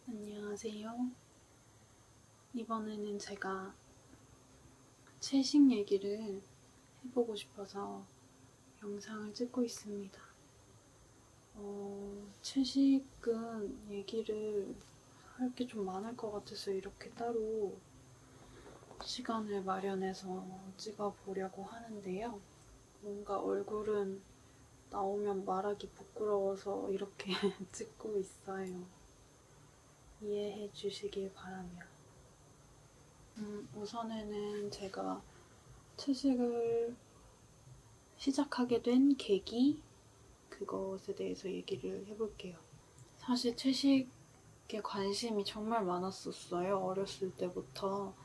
안녕하세요. 이번에는 제가 채식 얘기를 해보고 싶어서 영상을 찍고 있습니다. 채식은 얘기를 할 게 좀 많을 것 같아서 이렇게 따로 시간을 마련해서 찍어보려고 하는데요. 뭔가 얼굴은 나오면 말하기 부끄러워서 이렇게 찍고 있어요. 이해해 주시길 바라며. 우선에는 제가 채식을 시작하게 된 계기, 그것에 대해서 얘기를 해볼게요. 사실 채식에 관심이 정말 많았었어요. 어렸을 때부터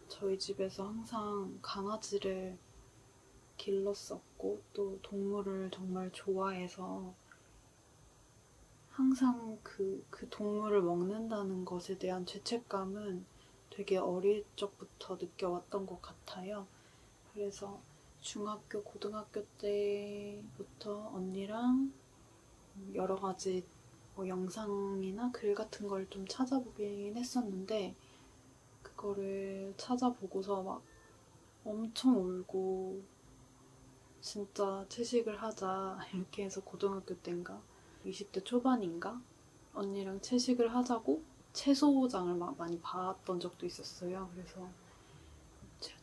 저희 집에서 항상 강아지를 길렀었고 또 동물을 정말 좋아해서 항상 그 동물을 먹는다는 것에 대한 죄책감은 되게 어릴 적부터 느껴왔던 것 같아요. 그래서 중학교, 고등학교 때부터 언니랑 여러 가지 영상이나 글 같은 걸 좀 찾아보긴 했었는데 그거를 찾아보고서 막 엄청 울고 진짜 채식을 하자 이렇게 해서 고등학교 때인가 20대 초반인가 언니랑 채식을 하자고 채소장을 막 많이 봤던 적도 있었어요. 그래서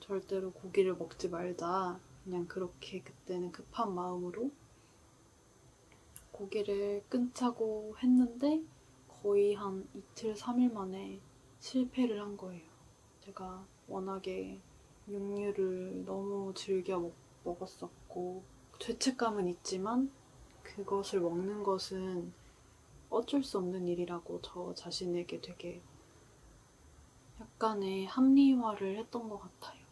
절대로 고기를 먹지 말자 그냥 그렇게 그때는 급한 마음으로 고기를 끊자고 했는데 거의 한 이틀, 3일 만에 실패를 한 거예요. 제가 워낙에 육류를 너무 즐겨 먹었었고 죄책감은 있지만 그것을 먹는 것은 어쩔 수 없는 일이라고 저 자신에게 되게 약간의 합리화를 했던 것 같아요.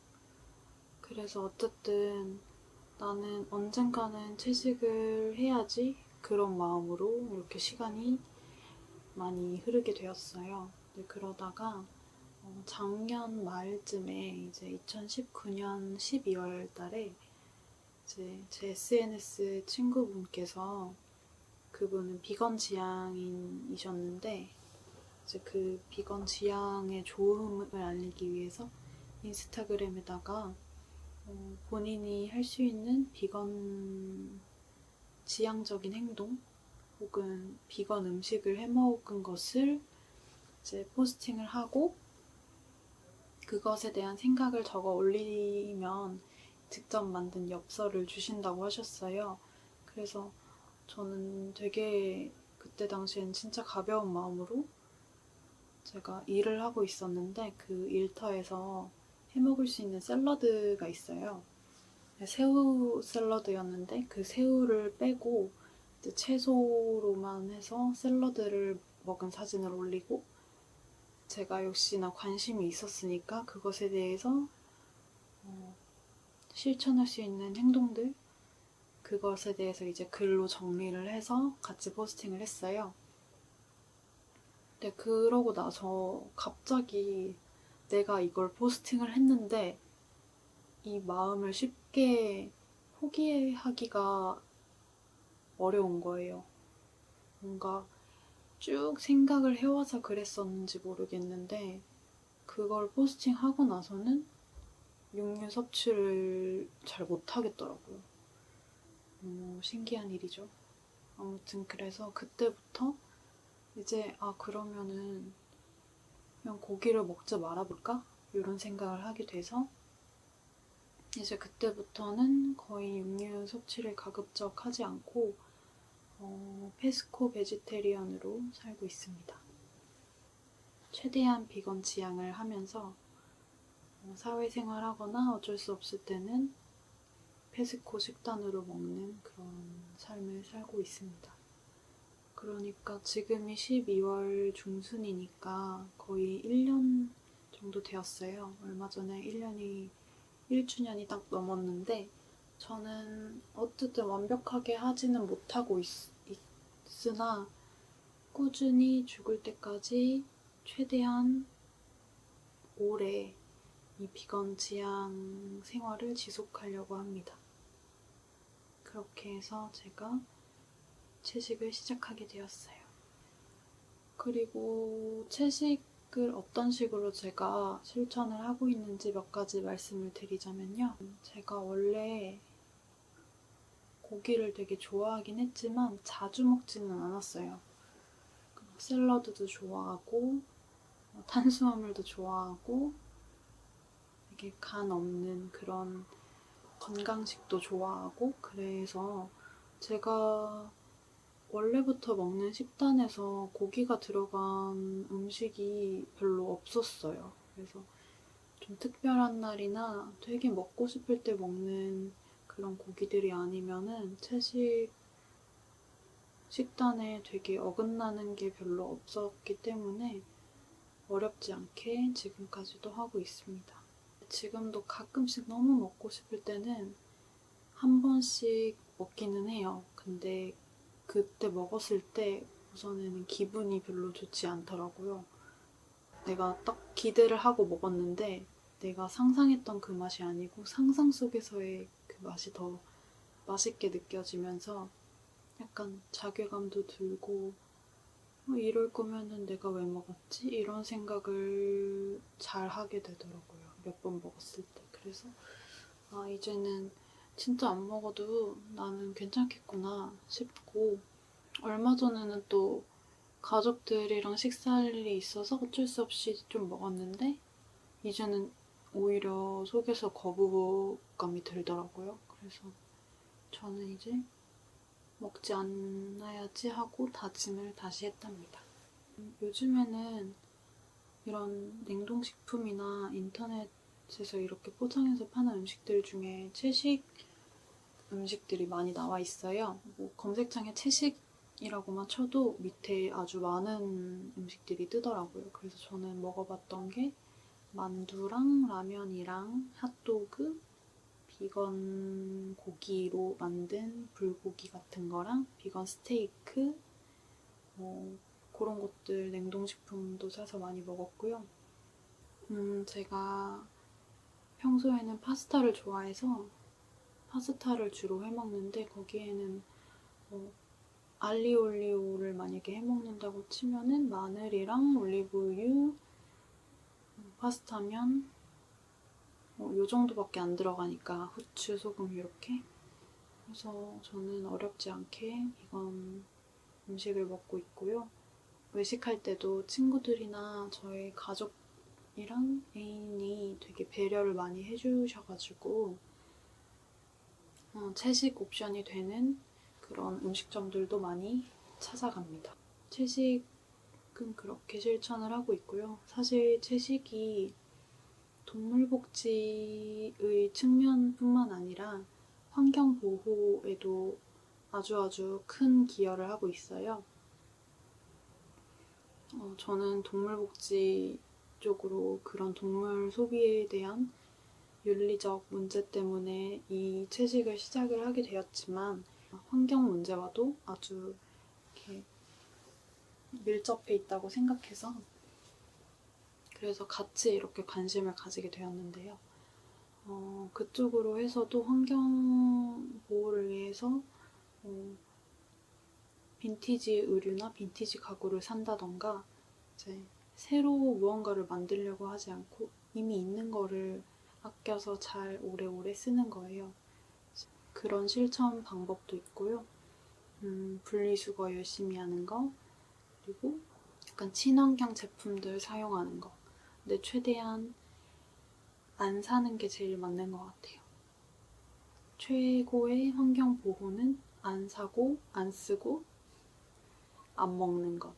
그래서 어쨌든 나는 언젠가는 채식을 해야지 그런 마음으로 이렇게 시간이 많이 흐르게 되었어요. 그러다가 작년 말쯤에 이제 2019년 12월 달에 이제 제 SNS 친구분께서 그분은 비건 지향인이셨는데 이제 그 비건 지향의 좋음을 알리기 위해서 인스타그램에다가 본인이 할 수 있는 비건 지향적인 행동 혹은 비건 음식을 해먹은 것을 이제 포스팅을 하고 그것에 대한 생각을 적어 올리면 직접 만든 엽서를 주신다고 하셨어요. 그래서 저는 되게 그때 당시엔 진짜 가벼운 마음으로 제가 일을 하고 있었는데 그 일터에서 해먹을 수 있는 샐러드가 있어요. 새우 샐러드였는데 그 새우를 빼고 이제 채소로만 해서 샐러드를 먹은 사진을 올리고 제가 역시나 관심이 있었으니까 그것에 대해서 실천할 수 있는 행동들 그것에 대해서 이제 글로 정리를 해서 같이 포스팅을 했어요. 근데 그러고 나서 갑자기 내가 이걸 포스팅을 했는데 이 마음을 쉽게 포기하기가 어려운 거예요. 뭔가 쭉 생각을 해와서 그랬었는지 모르겠는데 그걸 포스팅하고 나서는 육류 섭취를 잘 못하겠더라고요. 신기한 일이죠. 아무튼 그래서 그때부터 이제 그러면은 그냥 고기를 먹지 말아볼까? 이런 생각을 하게 돼서 이제 그때부터는 거의 육류 섭취를 가급적 하지 않고 페스코 베지테리언으로 살고 있습니다. 최대한 비건 지향을 하면서 사회생활하거나 어쩔 수 없을 때는 페스코 식단으로 먹는 그런 삶을 살고 있습니다. 그러니까 지금이 12월 중순이니까 거의 1년 정도 되었어요. 얼마 전에 1주년이 딱 넘었는데 저는 어쨌든 완벽하게 하지는 못하고 있으나 꾸준히 죽을 때까지 최대한 오래 이 비건 지향 생활을 지속하려고 합니다. 그렇게 해서 제가 채식을 시작하게 되었어요. 그리고 채식을 어떤 식으로 제가 실천을 하고 있는지 몇 가지 말씀을 드리자면요. 제가 원래 고기를 되게 좋아하긴 했지만 자주 먹지는 않았어요. 샐러드도 좋아하고 탄수화물도 좋아하고 되게 간 없는 그런 건강식도 좋아하고 그래서 제가 원래부터 먹는 식단에서 고기가 들어간 음식이 별로 없었어요. 그래서 좀 특별한 날이나 되게 먹고 싶을 때 먹는 그런 고기들이 아니면은 채식 식단에 되게 어긋나는 게 별로 없었기 때문에 어렵지 않게 지금까지도 하고 있습니다. 지금도 가끔씩 너무 먹고 싶을 때는 한 번씩 먹기는 해요. 근데 그때 먹었을 때 우선에는 기분이 별로 좋지 않더라고요. 내가 딱 기대를 하고 먹었는데 내가 상상했던 그 맛이 아니고 상상 속에서의 그 맛이 더 맛있게 느껴지면서 약간 자괴감도 들고 이럴 거면은 내가 왜 먹었지? 이런 생각을 잘 하게 되더라고요. 몇 번 먹었을 때. 그래서 이제는 진짜 안 먹어도 나는 괜찮겠구나 싶고 얼마 전에는 또 가족들이랑 식사할 일이 있어서 어쩔 수 없이 좀 먹었는데 이제는 오히려 속에서 거부감이 들더라고요. 그래서 저는 이제 먹지 않아야지 하고 다짐을 다시 했답니다. 요즘에는 이런 냉동식품이나 인터넷에서 이렇게 포장해서 파는 음식들 중에 채식 음식들이 많이 나와 있어요. 뭐 검색창에 채식이라고만 쳐도 밑에 아주 많은 음식들이 뜨더라고요. 그래서 저는 먹어봤던 게 만두랑 라면이랑 핫도그, 비건 고기로 만든 불고기 같은 거랑 비건 스테이크, 뭐 그런 것들 냉동식품도 사서 많이 먹었고요. 제가 평소에는 파스타를 좋아해서 파스타를 주로 해먹는데 거기에는 알리올리오를 만약에 해먹는다고 치면은 마늘이랑 올리브유, 파스타면 요 정도밖에 안 들어가니까 후추, 소금 이렇게. 그래서 저는 어렵지 않게 비건 음식을 먹고 있고요. 외식할 때도 친구들이나 저의 가족이랑 애인이 되게 배려를 많이 해주셔가지고 채식 옵션이 되는 그런 음식점들도 많이 찾아갑니다. 채식은 그렇게 실천을 하고 있고요. 사실 채식이 동물복지의 측면뿐만 아니라 환경보호에도 아주 큰 기여를 하고 있어요. 저는 동물복지 쪽으로 그런 동물 소비에 대한 윤리적 문제 때문에 이 채식을 시작을 하게 되었지만 환경 문제와도 아주 이렇게 밀접해 있다고 생각해서 그래서 같이 이렇게 관심을 가지게 되었는데요. 그쪽으로 해서도 환경 보호를 위해서 빈티지 의류나 빈티지 가구를 산다던가 이제 새로 무언가를 만들려고 하지 않고 이미 있는 거를 아껴서 잘 오래오래 쓰는 거예요. 그런 실천 방법도 있고요. 분리수거 열심히 하는 거, 그리고 약간 친환경 제품들 사용하는 거. 근데 최대한 안 사는 게 제일 맞는 것 같아요. 최고의 환경 보호는 안 사고, 안 쓰고, 안 먹는 것.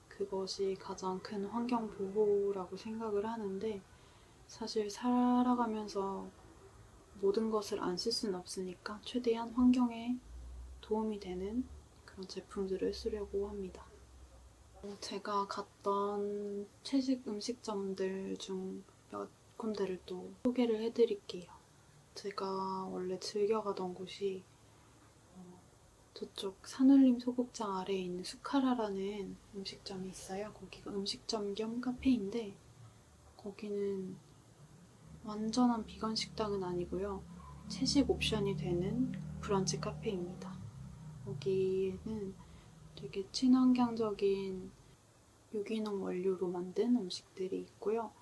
그것이 가장 큰 환경 보호라고 생각을 하는데 사실 살아가면서 모든 것을 안 쓸 수는 없으니까 최대한 환경에 도움이 되는 그런 제품들을 쓰려고 합니다. 제가 갔던 채식 음식점들 중 몇 군데를 또 소개를 해드릴게요. 제가 원래 즐겨 가던 곳이 저쪽 산울림 소극장 아래에 있는 수카라라는 음식점이 있어요. 거기가 음식점 겸 카페인데 거기는 완전한 비건 식당은 아니고요. 채식 옵션이 되는 브런치 카페입니다. 거기에는 되게 친환경적인 유기농 원료로 만든 음식들이 있고요.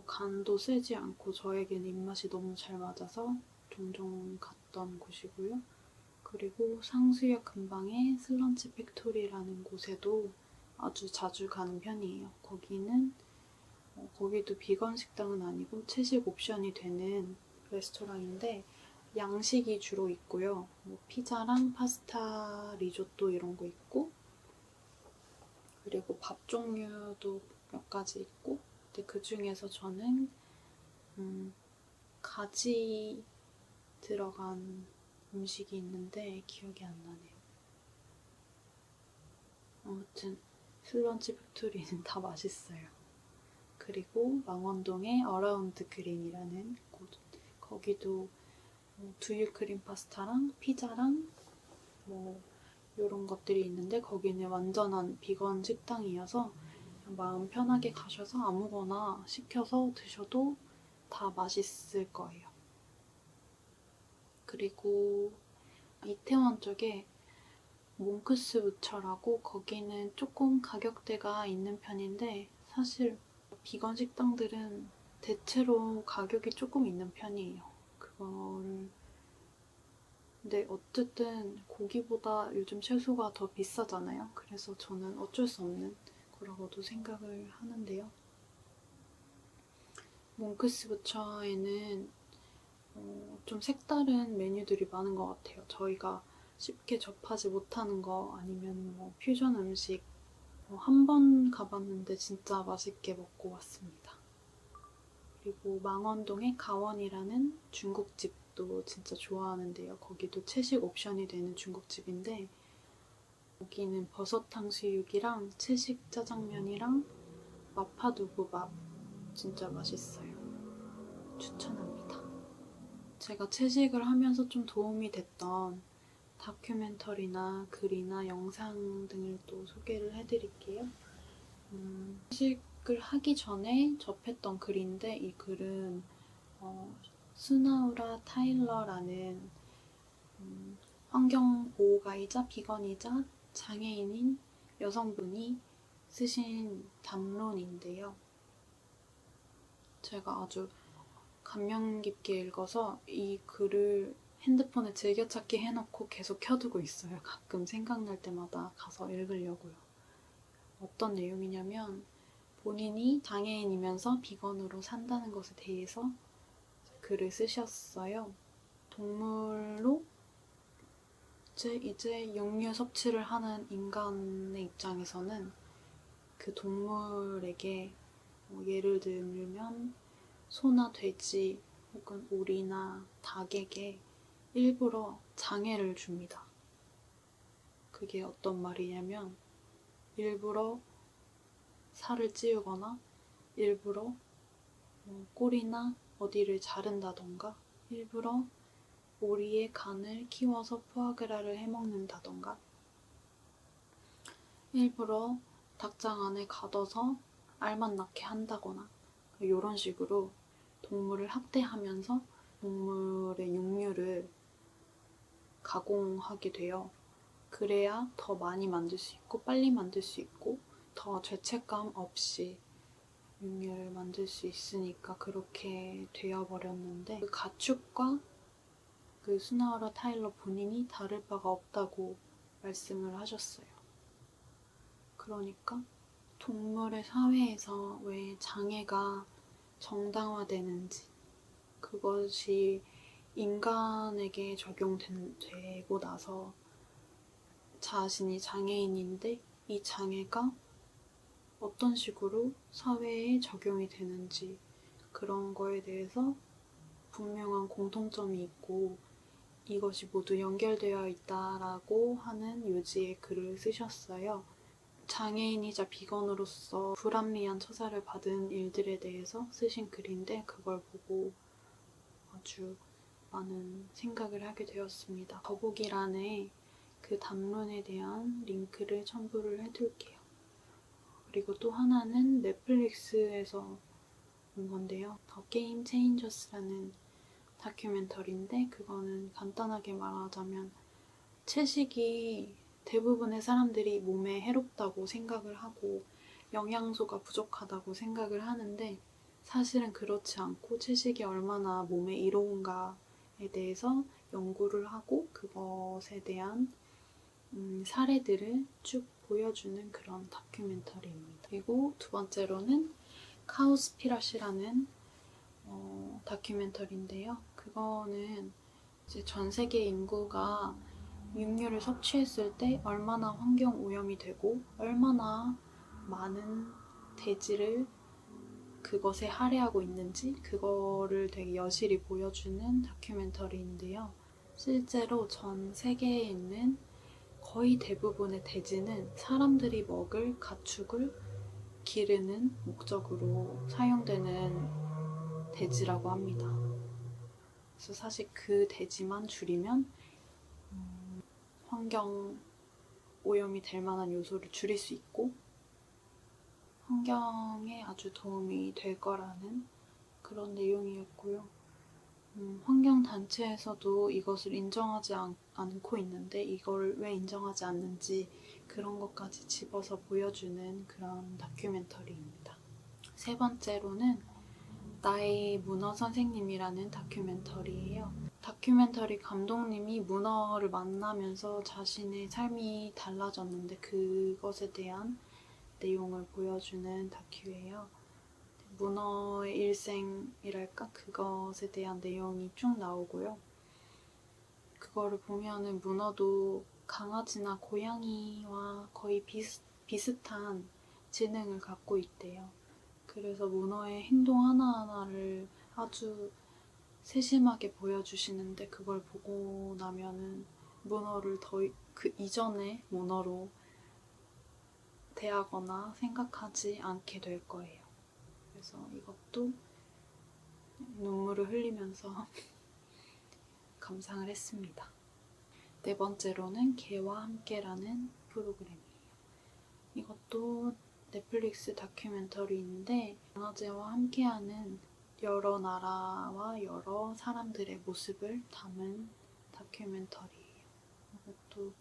간도 세지 않고 저에겐 입맛이 너무 잘 맞아서 종종 갔던 곳이고요. 그리고 상수역 근방의 슬런치 팩토리라는 곳에도 아주 자주 가는 편이에요. 거기도 비건 식당은 아니고 채식 옵션이 되는 레스토랑인데 양식이 주로 있고요. 피자랑 파스타, 리조또 이런 거 있고, 그리고 밥 종류도 몇 가지 있고, 근데 그 중에서 저는 가지 들어간 음식이 있는데 기억이 안 나네요. 아무튼 슬런치 팩토리는 다 맛있어요. 그리고 망원동의 어라운드 그린이라는 곳, 거기도 두유 크림 파스타랑 피자랑 이런 것들이 있는데 거기는 완전한 비건 식당이어서 마음 편하게 가셔서 아무거나 시켜서 드셔도 다 맛있을 거예요. 그리고 이태원 쪽에 몽크스 부처라고, 거기는 조금 가격대가 있는 편인데 사실 비건 식당들은 대체로 가격이 조금 있는 편이에요. 근데 어쨌든 고기보다 요즘 채소가 더 비싸잖아요. 그래서 저는 어쩔 수 없는 거라고도 생각을 하는데요. 몽크스 부처에는 좀 색다른 메뉴들이 많은 것 같아요. 저희가 쉽게 접하지 못하는 거, 아니면 퓨전 음식, 한 번 가봤는데 진짜 맛있게 먹고 왔습니다. 그리고 망원동의 가원이라는 중국집도 진짜 좋아하는데요. 거기도 채식 옵션이 되는 중국집인데 여기는 버섯 탕수육이랑 채식 짜장면이랑 마파두부밥 진짜 맛있어요. 추천합니다. 제가 채식을 하면서 좀 도움이 됐던 다큐멘터리나 글이나 영상 등을 또 소개를 해드릴게요. 채식을 하기 전에 접했던 글인데, 이 글은 스나우라 타일러라는 환경보호가이자 비건이자 장애인인 여성분이 쓰신 담론인데요. 제가 아주 감명 깊게 읽어서 이 글을 핸드폰에 즐겨찾기 해놓고 계속 켜두고 있어요. 가끔 생각날 때마다 가서 읽으려고요. 어떤 내용이냐면 본인이 장애인이면서 비건으로 산다는 것에 대해서 글을 쓰셨어요. 동물로 이제 육류 섭취를 하는 인간의 입장에서는 그 동물에게 예를 들면 소나 돼지 혹은 오리나 닭에게 일부러 장애를 줍니다. 그게 어떤 말이냐면 일부러 살을 찌우거나 일부러 꼬리나 어디를 자른다던가 일부러 오리의 간을 키워서 푸아그라를 해먹는다던가 일부러 닭장 안에 가둬서 알만 낳게 한다거나 이런 식으로 동물을 학대하면서 동물의 육류를 가공하게 돼요. 그래야 더 많이 만들 수 있고 빨리 만들 수 있고 더 죄책감 없이 육류를 만들 수 있으니까 그렇게 되어버렸는데, 그 가축과 그 스나우라 타일러 본인이 다를 바가 없다고 말씀을 하셨어요. 그러니까 동물의 사회에서 왜 장애가 정당화되는지, 그것이 인간에게 적용되고 나서 자신이 장애인인데 이 장애가 어떤 식으로 사회에 적용이 되는지, 그런 거에 대해서 분명한 공통점이 있고 이것이 모두 연결되어 있다라고 하는 요지의 글을 쓰셨어요. 장애인이자 비건으로서 불합리한 처사를 받은 일들에 대해서 쓰신 글인데 그걸 보고 아주 많은 생각을 하게 되었습니다. 더보기란에 그 담론에 대한 링크를 첨부를 해둘게요. 그리고 또 하나는 넷플릭스에서 본 건데요. 더 게임 체인저스라는 다큐멘터리인데, 그거는 간단하게 말하자면 채식이 대부분의 사람들이 몸에 해롭다고 생각을 하고 영양소가 부족하다고 생각을 하는데 사실은 그렇지 않고 채식이 얼마나 몸에 이로운가에 대해서 연구를 하고 그것에 대한 사례들을 쭉 보여주는 그런 다큐멘터리입니다. 그리고 두 번째로는 카우스피럿이라는 다큐멘터리인데요. 그거는 이제 전 세계 인구가 육류를 섭취했을 때 얼마나 환경 오염이 되고 얼마나 많은 대지를 그것에 할애하고 있는지 그거를 되게 여실히 보여주는 다큐멘터리인데요. 실제로 전 세계에 있는 거의 대부분의 대지는 사람들이 먹을 가축을 기르는 목적으로 사용되는 대지라고 합니다. 그래서 사실 그 대지만 줄이면 환경 오염이 될 만한 요소를 줄일 수 있고 환경에 아주 도움이 될 거라는 그런 내용이었고요. 환경단체에서도 이것을 인정하지 않고 있는데 이걸 왜 인정하지 않는지 그런 것까지 집어서 보여주는 그런 다큐멘터리입니다. 세 번째로는 나의 문어 선생님이라는 다큐멘터리예요. 다큐멘터리 감독님이 문어를 만나면서 자신의 삶이 달라졌는데 그것에 대한 내용을 보여주는 다큐예요. 문어의 일생이랄까? 그것에 대한 내용이 쭉 나오고요. 그거를 보면은 문어도 강아지나 고양이와 거의 비슷한 지능을 갖고 있대요. 그래서 문어의 행동 하나하나를 아주 세심하게 보여주시는데 그걸 보고 나면은 문어를 그 이전의 문어로 대하거나 생각하지 않게 될 거예요. 그래서 이것도 눈물을 흘리면서 감상을 했습니다. 네 번째로는 개와 함께라는 프로그램이에요. 이것도 넷플릭스 다큐멘터리인데 강아지와 함께하는 여러 나라와 여러 사람들의 모습을 담은 다큐멘터리예요. 이것도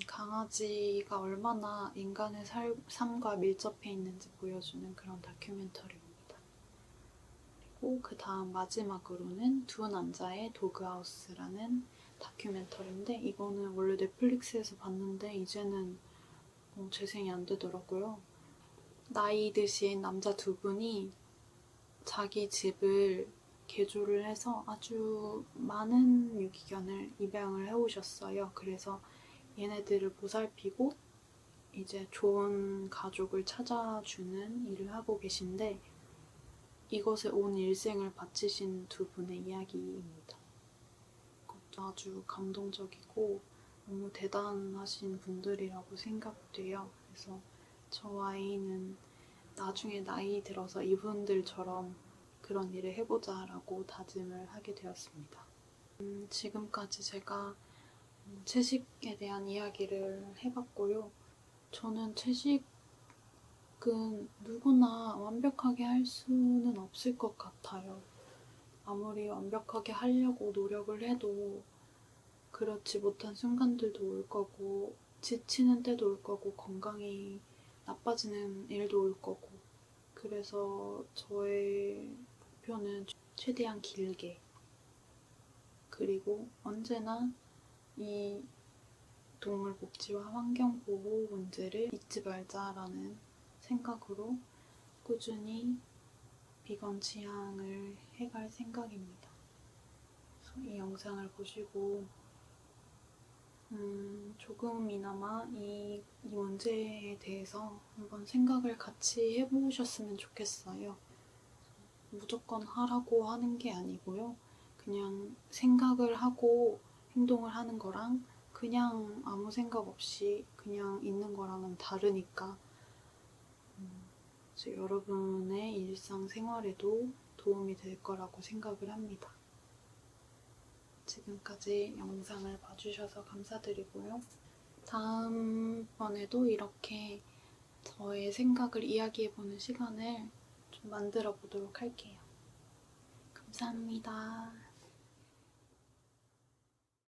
강아지가 얼마나 인간의 삶과 밀접해 있는지 보여주는 그런 다큐멘터리입니다. 그리고 그 다음 마지막으로는 두 남자의 도그하우스라는 다큐멘터리인데 이거는 원래 넷플릭스에서 봤는데 이제는 재생이 안 되더라고요. 나이 드신 남자 두 분이 자기 집을 개조를 해서 아주 많은 유기견을 입양을 해오셨어요. 그래서 얘네들을 보살피고 이제 좋은 가족을 찾아주는 일을 하고 계신데 이것에 온 일생을 바치신 두 분의 이야기입니다. 그것도 아주 감동적이고 너무 대단하신 분들이라고 생각돼요. 그래서 저 아이는 나중에 나이 들어서 이분들처럼 그런 일을 해보자 라고 다짐을 하게 되었습니다. 지금까지 제가 채식에 대한 이야기를 해봤고요. 저는 채식은 누구나 완벽하게 할 수는 없을 것 같아요. 아무리 완벽하게 하려고 노력을 해도 그렇지 못한 순간들도 올 거고 지치는 때도 올 거고 건강이 나빠지는 일도 올 거고 그래서 저의 목표는 최대한 길게 그리고 언제나 이 동물 복지와 환경 보호 문제를 잊지 말자라는 생각으로 꾸준히 비건 취향을 해갈 생각입니다. 그래서 이 영상을 보시고 조금이나마 이 문제에 대해서 한번 생각을 같이 해보셨으면 좋겠어요. 무조건 하라고 하는 게 아니고요. 그냥 생각을 하고 행동을 하는 거랑 그냥 아무 생각 없이 그냥 있는 거랑은 다르니까 여러분의 일상생활에도 도움이 될 거라고 생각을 합니다. 지금까지 영상을 봐주셔서 감사드리고요. 다음번에도 이렇게 저의 생각을 이야기해보는 시간을 좀 만들어 보도록 할게요. 감사합니다.